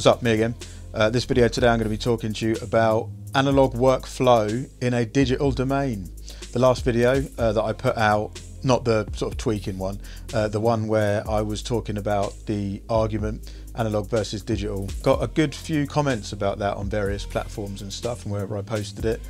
What's up, me again. This video today I'm going to be talking to you about analog workflow in a digital domain. The last video that I put out, not the sort of tweaking one, the one where I was talking about the argument analog versus digital, got a good few comments about that on various platforms and stuff and wherever I posted it.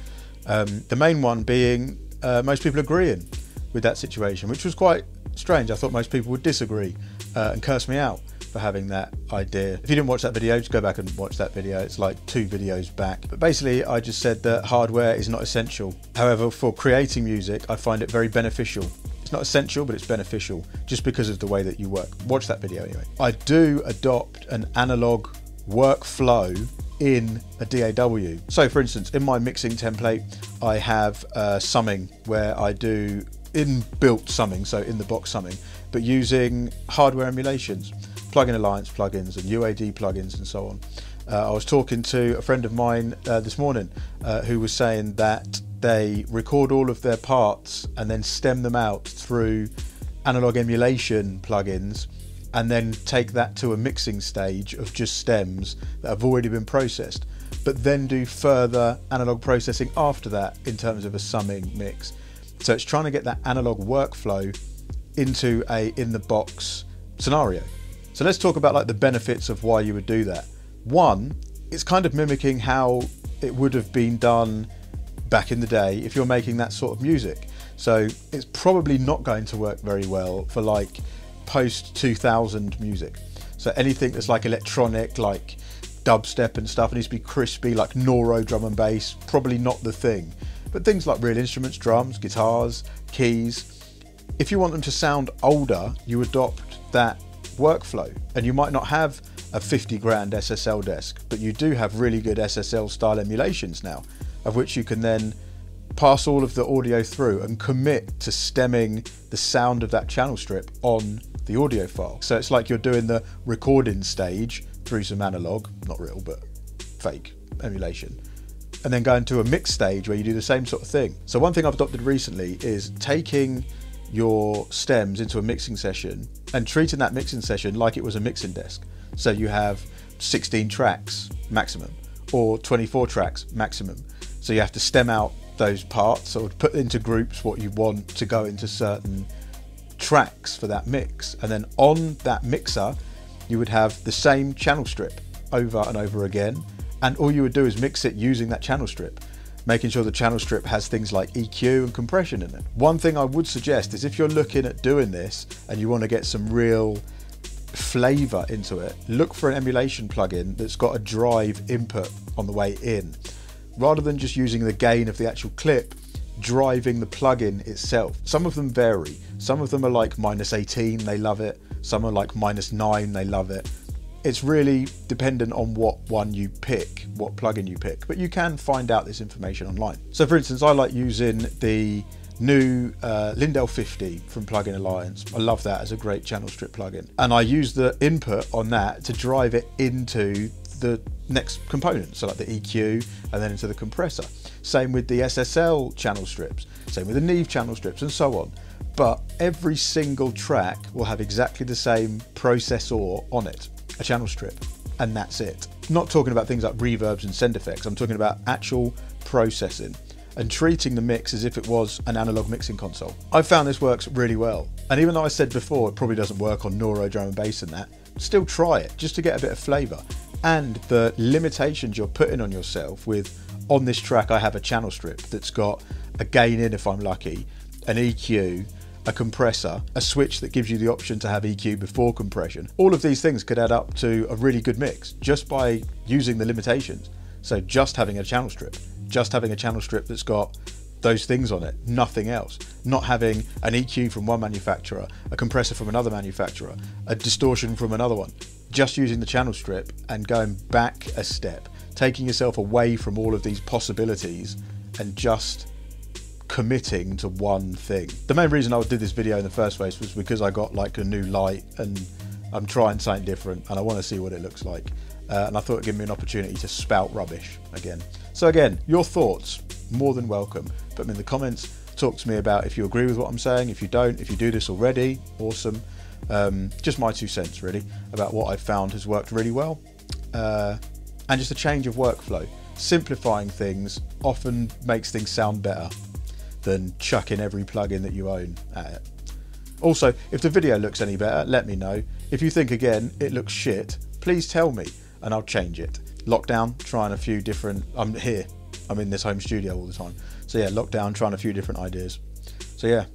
The main one being most people agreeing with that situation, which was quite strange. I thought most people would disagree and curse me out for having that idea. If you didn't watch that video, just go back and watch that video. It's like 2 videos back. But basically, I just said that hardware is not essential. However, for creating music, I find it very beneficial. It's not essential, but it's beneficial just because of the way that you work. Watch that video anyway. I do adopt an analog workflow in a DAW. So for instance, in my mixing template, I have summing where I do inbuilt summing, so in the box summing, but using hardware emulations, plugin alliance plugins and UAD plugins and so on. I was talking to a friend of mine this morning who was saying that they record all of their parts and then stem them out through analog emulation plugins and then take that to a mixing stage of just stems that have already been processed, but then do further analog processing after that in terms of a summing mix. So it's trying to get that analog workflow into a in-the-box scenario. So let's talk about like the benefits of why you would do that. One, it's kind of mimicking how it would have been done back in the day if you're making that sort of music. So it's probably not going to work very well for like post 2000 music. So anything that's like electronic, like dubstep and stuff, it needs to be crispy, like Neuro drum and bass, probably not the thing. But things like real instruments, drums, guitars, keys, if you want them to sound older, you adopt that workflow. And you might not have a 50 grand SSL desk, but you do have really good SSL style emulations now, of which you can then pass all of the audio through and commit to stemming the sound of that channel strip on the audio file. So it's like you're doing the recording stage through some analog, not real, but fake emulation, and then going to a mix stage where you do the same sort of thing. So one thing I've adopted recently is taking your stems into a mixing session and treating that mixing session like it was a mixing desk. So you have 16 tracks maximum or 24 tracks maximum. So you have to stem out those parts or put into groups what you want to go into certain tracks for that mix. And then on that mixer, you would have the same channel strip over and over again. And all you would do is mix it using that channel strip, making sure the channel strip has things like EQ and compression in it. One thing I would suggest is if you're looking at doing this and you want to get some real flavor into it, look for an emulation plugin that's got a drive input on the way in. Rather than just using the gain of the actual clip, driving the plugin itself. Some of them vary. Some of them are like -18, they love it. Some are like -9, they love it. It's really dependent on what one you pick, what plugin you pick, but you can find out this information online. So for instance, I like using the new Lindell 50 from Plugin Alliance. I love that as a great channel strip plugin. And I use the input on that to drive it into the next component, so like the EQ and then into the compressor. Same with the SSL channel strips, same with the Neve channel strips and so on. But every single track will have exactly the same processor on it, a channel strip, and that's it. I'm not talking about things like reverbs and send effects, I'm talking about actual processing and treating the mix as if it was an analog mixing console. I've found this works really well. And even though I said before it probably doesn't work on Neuro drum and bass and that, still try it just to get a bit of flavor. And the limitations you're putting on yourself with, on this track I have a channel strip that's got a gain in if I'm lucky, an EQ, a compressor, a switch that gives you the option to have EQ before compression. All of these things could add up to a really good mix just by using the limitations. So just having a channel strip, that's got those things on it, nothing else. Not having an EQ from one manufacturer, a compressor from another manufacturer, a distortion from another one. Just using the channel strip and going back a step, taking yourself away from all of these possibilities and just committing to one thing. The main reason I did this video in the first place was because I got like a new light and I'm trying something different and I want to see what it looks like. And I thought it'd give me an opportunity to spout rubbish again. So again, your thoughts, more than welcome. Put them in the comments, talk to me about if you agree with what I'm saying, if you don't, if you do this already, awesome. Just my 2 cents really, about what I've found has worked really well. and just a change of workflow. Simplifying things often makes things sound better than chucking every plugin that you own at it. Also, if the video looks any better, let me know. If you think again it looks shit, please tell me and I'll change it. Lockdown, trying a few different, I'm in this home studio all the time. So yeah, lockdown, trying a few different ideas. So yeah.